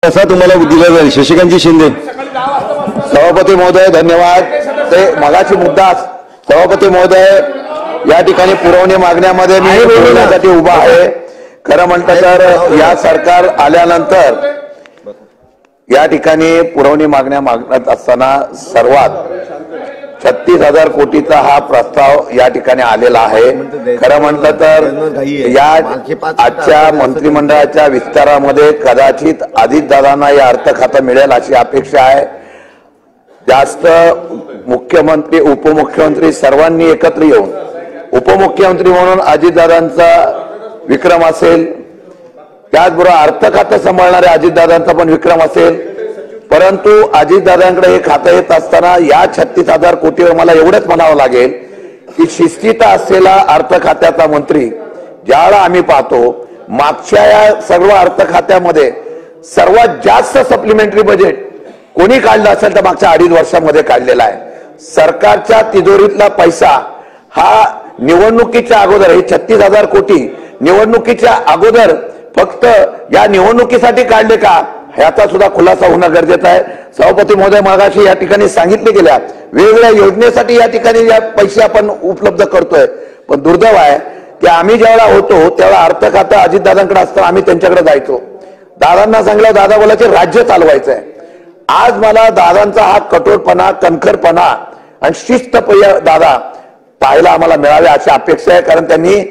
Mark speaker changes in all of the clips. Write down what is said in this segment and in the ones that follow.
Speaker 1: असा तुम्हाला दिला जाईल. शशिकांतजी शिंदे.
Speaker 2: सभापती महोदय धन्यवाद. ते मगाची मुद्दा सभापती महोदय या ठिकाणी पुरवणी मागण्यामध्ये मी बोलण्यासाठी उभा आहे. खरं म्हणतं तर या सरकार आल्यानंतर या ठिकाणी पुरवणी मागण्या मागण्यात असताना सर्वात 36,000 कोटीचा हा प्रस्ताव या ठिकाणी आलेला आहे. खरं म्हणतं तर या आजच्या मंत्रिमंडळाच्या विस्तारामध्ये कदाचित अजितदादांना या अर्थ खातं मिळेल अशी अपेक्षा आहे. जास्त मुख्यमंत्री उपमुख्यमंत्री सर्वांनी एकत्र येऊन उपमुख्यमंत्री म्हणून अजितदादांचा विक्रम असेल, त्याचबरोबर अर्थ खातं सांभाळणाऱ्या अजितदादांचा पण विक्रम असेल. परंतु अजितदादांकडे हे खातं येत असताना या 36,000 कोटीवर मला एवढंच म्हणावं लागेल की शिस्तीचा असलेला अर्थ खात्याचा मंत्री ज्यावेळेला आम्ही पाहतो मागच्या या सर्व अर्थ खात्यामध्ये सर्वात जास्त सप्लिमेंटरी बजेट कोणी काढलं असेल तर मागच्या 2.5 वर्षांमध्ये काढलेला आहे. सरकारच्या तिजोरीतला पैसा हा निवडणुकीच्या अगोदर हे 36,000 कोटी निवडणुकीच्या अगोदर फक्त या निवडणुकीसाठी काढले का ह्याचा सुद्धा खुलासा होणं गरजेचं आहे. सभापती महोदय मागाशी या ठिकाणी सांगितले गेल्या वेगवेगळ्या योजनेसाठी या ठिकाणी या पैसे आपण उपलब्ध करतोय. पण दुर्दैव आहे की आम्ही ज्यावेळेला होतो त्यावेळेला अर्थ खातं अजितदादांकडे असताना आम्ही त्यांच्याकडे जायचो. दादांना सांगितलं, दादा बोलायचे राज्य चालवायचं आहे. आज मला दादांचा हा कठोरपणा कणखरपणा आणि शिस्तप्रिय दादा पाहायला आम्हाला मिळावे अशी अपेक्षा आहे. कारण त्यांनी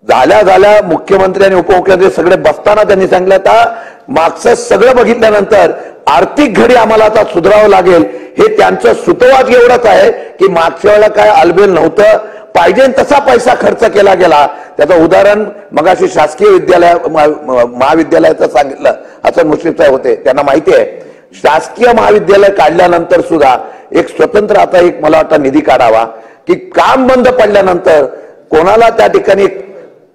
Speaker 2: झाल्या मुख्यमंत्री आणि उपमुख्यमंत्री सगळे बसताना त्यांनी सांगितलं आता मागचं सगळं बघितल्यानंतर आर्थिक घडी आम्हाला आता सुधारावं लागेल. हे त्यांचं सुतवाद एवढंच आहे की मागच्या वेळेला काय अलबेल नव्हतं, पाहिजे तसा पैसा खर्च केला गेला. त्याचं उदाहरण मगाशी शासकीय विद्यालय महाविद्यालयाचं सांगितलं. हसन मुश्रीफ साहेब होते, त्यांना माहिती आहे शासकीय महाविद्यालय काढल्यानंतर सुद्धा एक स्वतंत्र आता एक मला वाटतं निधी काढावा की काम बंद पडल्यानंतर कोणाला त्या ठिकाणी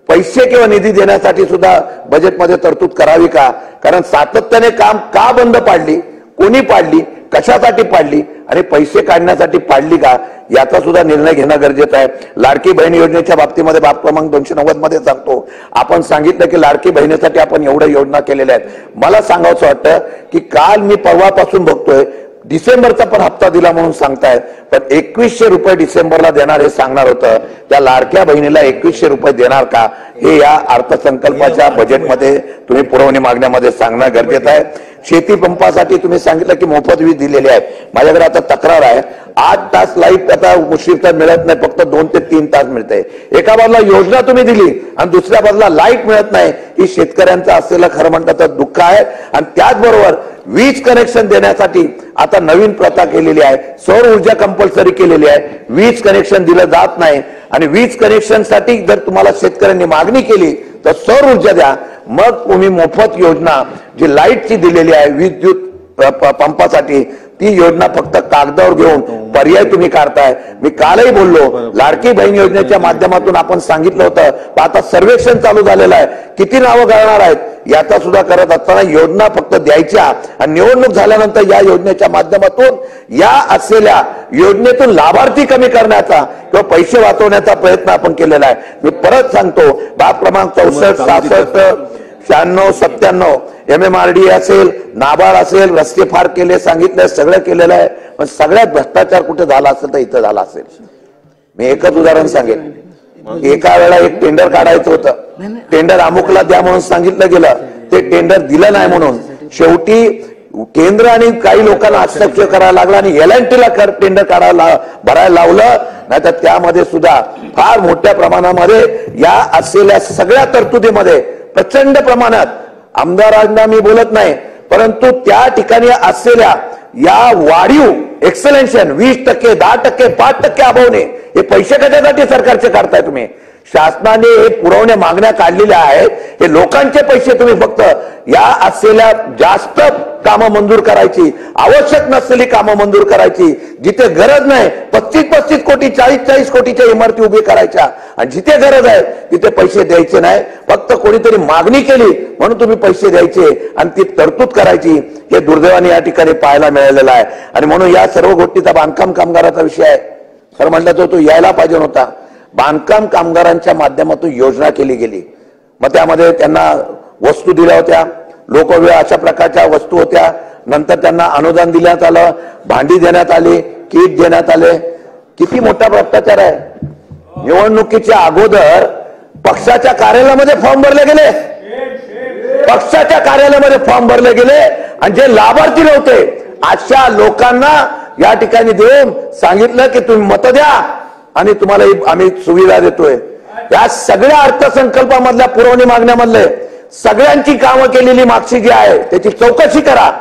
Speaker 2: पैसे किंवा निधी देण्यासाठी सुद्धा बजेटमध्ये तरतूद करावी का. कारण सातत्याने काम का बंद पाडली, कोणी पाडली, कशासाठी पाडली आणि पैसे काढण्यासाठी पाडली का याचा सुद्धा निर्णय घेणं गरजेचं आहे. लाडकी बहीण योजनेच्या बाबतीमध्ये बाब क्रमांक 290 मध्ये सांगतो आपण सांगितलं की लाडकी बहिणीसाठी आपण एवढ्या योजना केलेल्या आहेत. मला सांगावंसं वाटतं की काल मी परवापासून बघतोय डिसेंबरचा पण हप्ता दिला म्हणून सांगतायत, पण 2100 रुपये डिसेंबरला देणार हे सांगणार होतं. त्या लाडक्या बहिणीला 2100 रुपये देणार का हे या अर्थसंकल्पाच्या बजेटमध्ये तुम्ही पुरवणी मागण्यामध्ये सांगणं गरजेचं आहे. शेती पंपासाठी तुम्ही सांगितलं की मोफत वीज दिलेली आहे. माझ्याकडे आता तक्रार आहे 8 तास लाईट आता मुश्रीफला मिळत नाही, फक्त 2 ते 3 तास मिळते. एका बाजूला योजना तुम्ही दिली आणि दुसऱ्या बाजूला लाईट मिळत नाही. ही शेतकऱ्यांचं असलेलं खरं म्हणतं तर दुःख आहे. आणि त्याचबरोबर वीज कनेक्शन देण्यासाठी आता नवीन प्रथा केलेली आहे, सौर ऊर्जा कंपल्सरी केलेली आहे. वीज कनेक्शन दिलं जात नाही आणि वीज कनेक्शन साठी जर तुम्हाला शेतकऱ्यांनी मागणी केली तर सौर ऊर्जा द्या, मग तुम्ही मोफत योजना जी लाईटची दिलेली आहे विद्युत पंपासाठी ती योजना फक्त कागदावर घेऊन पर्याय तुम्ही काढताय. मी कालही बोललो लाडकी बहीण योजनेच्या माध्यमातून आपण सांगितलं होतं, पण आता सर्वेक्षण चालू झालेलं आहे किती नावं गळणार आहेत याचा सुद्धा करत असताना योजना फक्त द्यायच्या आणि निवडणूक झाल्यानंतर या योजनेच्या माध्यमातून या असलेल्या योजनेतून लाभार्थी कमी करण्याचा किंवा पैसे वाचवण्याचा प्रयत्न आपण केलेला आहे. मी परत सांगतो बाब क्रमांक 64, 66, 96, 97 MMRD असेल, नाबार्ड असेल, रस्ते फार केले सांगितलं सगळं केलेलं आहे, पण सगळ्यात भ्रष्टाचार कुठे झाला असेल तर इथं झाला असेल. मी एकच उदाहरण सांगेन, एका वेळा एक टेंडर काढायचं होतं, टेंडर अमुकला द्या म्हणून सांगितलं गेलं, ते टेंडर दिलं नाही म्हणून शेवटी केंद्र आणि काही लोकांना हस्तक्षेप करायला लागला आणि LNTला टेंडर काढायला भरायला लावलं. नाही तर त्यामध्ये सुद्धा फार मोठ्या प्रमाणामध्ये या असलेल्या सगळ्या तरतुदीमध्ये प्रचंड प्रमाणात आमदारांना मी बोलत नाही, परंतु त्या ठिकाणी असलेल्या या वाढीव एक्सलेन्शन 20%, 10%, 5% अभावने हे पैसे कशासाठी सरकारचे काढताय तुम्ही. शासनाने हे पुरवण्या मागण्या काढलेल्या आहेत, हे लोकांचे पैसे तुम्ही फक्त या असलेल्या जास्त कामं मंजूर करायची, आवश्यक नसलेली कामं मंजूर करायची, जिथे गरज नाही 35-35 कोटी 40-40 कोटीच्या इमारती उभी करायच्या आणि जिथे गरज आहे तिथे पैसे द्यायचे नाही. फक्त कोणीतरी मागणी केली म्हणून तुम्ही पैसे द्यायचे आणि ती तरतूद करायची, हे दुर्दैवाने या ठिकाणी पाहायला मिळालेलं आहे. आणि म्हणून या सर्व गोष्टीचा बांधकाम कामगाराचा विषय आहे. खरं म्हटलं तर तो यायला पाहिजे नव्हता. बांधकाम कामगारांच्या माध्यमातून योजना केली गेली, मग त्यामध्ये त्यांना वस्तू दिल्या होत्या, लोकवेळ अशा प्रकारच्या वस्तू होत्या. नंतर त्यांना अनुदान देण्यात आलं, भांडी देण्यात आली, किट देण्यात आले. किती मोठा भ्रष्टाचार आहे. निवडणुकीच्या अगोदर पक्षाच्या कार्यालयामध्ये फॉर्म भरले गेले, पक्षाच्या कार्यालयामध्ये फॉर्म भरले गेले आणि जे लाभार्थी नव्हते अशा लोकांना या ठिकाणी देऊन सांगितलं की तुम्ही मत द्या आणि तुम्हाला आम्ही सुविधा देतोय. या सगळ्या अर्थसंकल्पामधल्या पुरवणी मागण्यामधले सगळ्यांची कामं केलेली मागची जी आहे त्याची चौकशी करा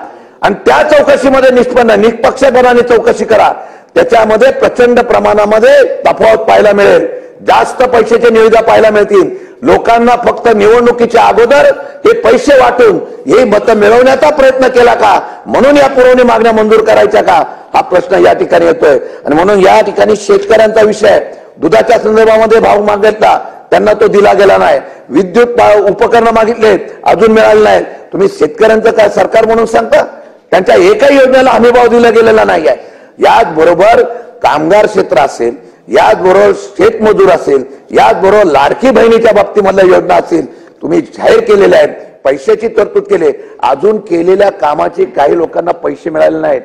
Speaker 2: आणि त्या चौकशीमध्ये निष्पक्षपणाने चौकशी करा. त्याच्यामध्ये प्रचंड प्रमाणामध्ये तफावत पाहायला मिळेल. जास्त पैशाच्या निविदा पाहायला मिळतील. लोकांना फक्त निवडणुकीच्या अगोदर हे पैसे वाटून हे मतं मिळवण्याचा प्रयत्न केला का, म्हणून या पुरवणी मागण्या मंजूर करायच्या का, हा प्रश्न या ठिकाणी येतोय. आणि म्हणून या ठिकाणी शेतकऱ्यांचा विषय, दुधाच्या संदर्भामध्ये भाव मागितला त्यांना तो दिला गेला नाही, विद्युत उपकरणं मागितले अजून मिळाले नाहीत. तुम्ही शेतकऱ्यांचं काय सरकार म्हणून सांगता? त्यांच्या एकाही योजनेला हमीभाव दिला गेलेला नाहीये. याचबरोबर कामगार क्षेत्र असेल, याचबरोबर शेतमजूर असेल, याचबरोबर लाडकी बहिणीच्या बाबतीमधल्या योजना असतील, तुम्ही जाहीर केलेल्या आहेत, पैशाची तरतूद केली. अजून केलेल्या कामाची काही लोकांना पैसे मिळाले नाहीत.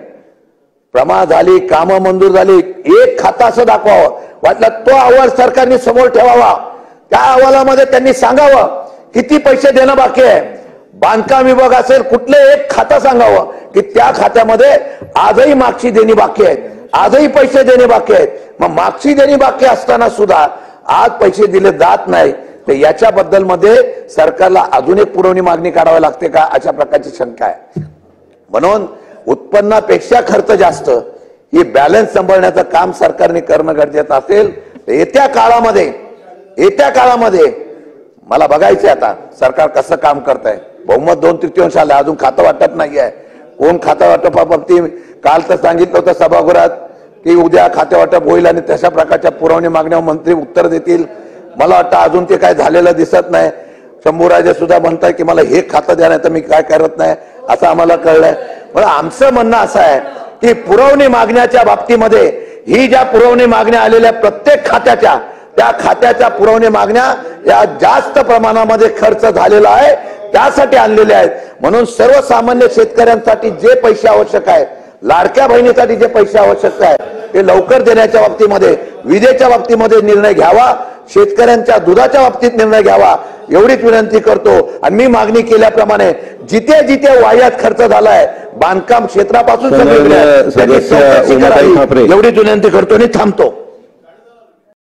Speaker 2: प्रमाण झाली, कामं मंजूर झाली, एक खातं असं दाखवावं, वाटलं तो अहवाल सरकारने समोर ठेवावा. त्या अहवालामध्ये त्यांनी सांगावं किती पैसे देणं बाकी आहे. बांधकाम विभाग असेल, कुठलं एक खातं सांगावं की त्या खात्यामध्ये आजही मागची देणी बाकी आहेत, आजही पैसे देणे बाकी आहेत. मग मागची देणी बाकी असताना सुद्धा आज पैसे दिले जात नाही, तर याच्याबद्दल मध्ये सरकारला अजून एक पुरवणी मागणी करावी लागते का, अशा प्रकारची शंका आहे. म्हणून उत्पन्नापेक्षा खर्च जास्त, ही बॅलन्स सांभाळण्याचं काम सरकारने करणं गरजेचं असेल. येत्या काळामध्ये मला बघायचंय आता सरकार कसं काम करत आहे. बहुमत 2/3 आलं, अजून खातं वाटत नाहीये. कोण खातं वाटपाबाबतीत काल तर सांगितलं होतं सभागृहात की उद्या खाते वाटप होईल आणि तशा प्रकारच्या पुरवणी मागण्यावर मंत्री उत्तर देतील. मला वाटतं अजून ते काय झालेलं दिसत नाही. शंभूराजे सुद्धा म्हणताय की मला हे खातं द्या नाही तर मी काय करत नाही, असं आम्हाला कळलंय. पण आमचं म्हणणं असं आहे की पुरवणी मागण्याच्या बाबतीमध्ये ही ज्या पुरवणी मागण्या आलेल्या प्रत्येक खात्याच्या, त्या खात्याच्या पुरवणी मागण्या या जास्त प्रमाणामध्ये खर्च झालेला आहे, त्यासाठी आणलेले आहेत. म्हणून सर्वसामान्य शेतकऱ्यांसाठी जे पैसे आवश्यक आहेत, लाडक्या बहिणीसाठी जे पैसे आवश्यक आहे ते लवकर देण्याच्या बाबतीमध्ये, विजेच्या बाबतीमध्ये निर्णय घ्यावा, शेतकऱ्यांच्या दुधाच्या बाबतीत निर्णय घ्यावा, एवढीच विनंती करतो. आणि मी मागणी केल्याप्रमाणे जिथे जिथे वाह्यात खर्च झालाय बांधकाम क्षेत्रापासून एवढीच विनंती करतो आणि थांबतो.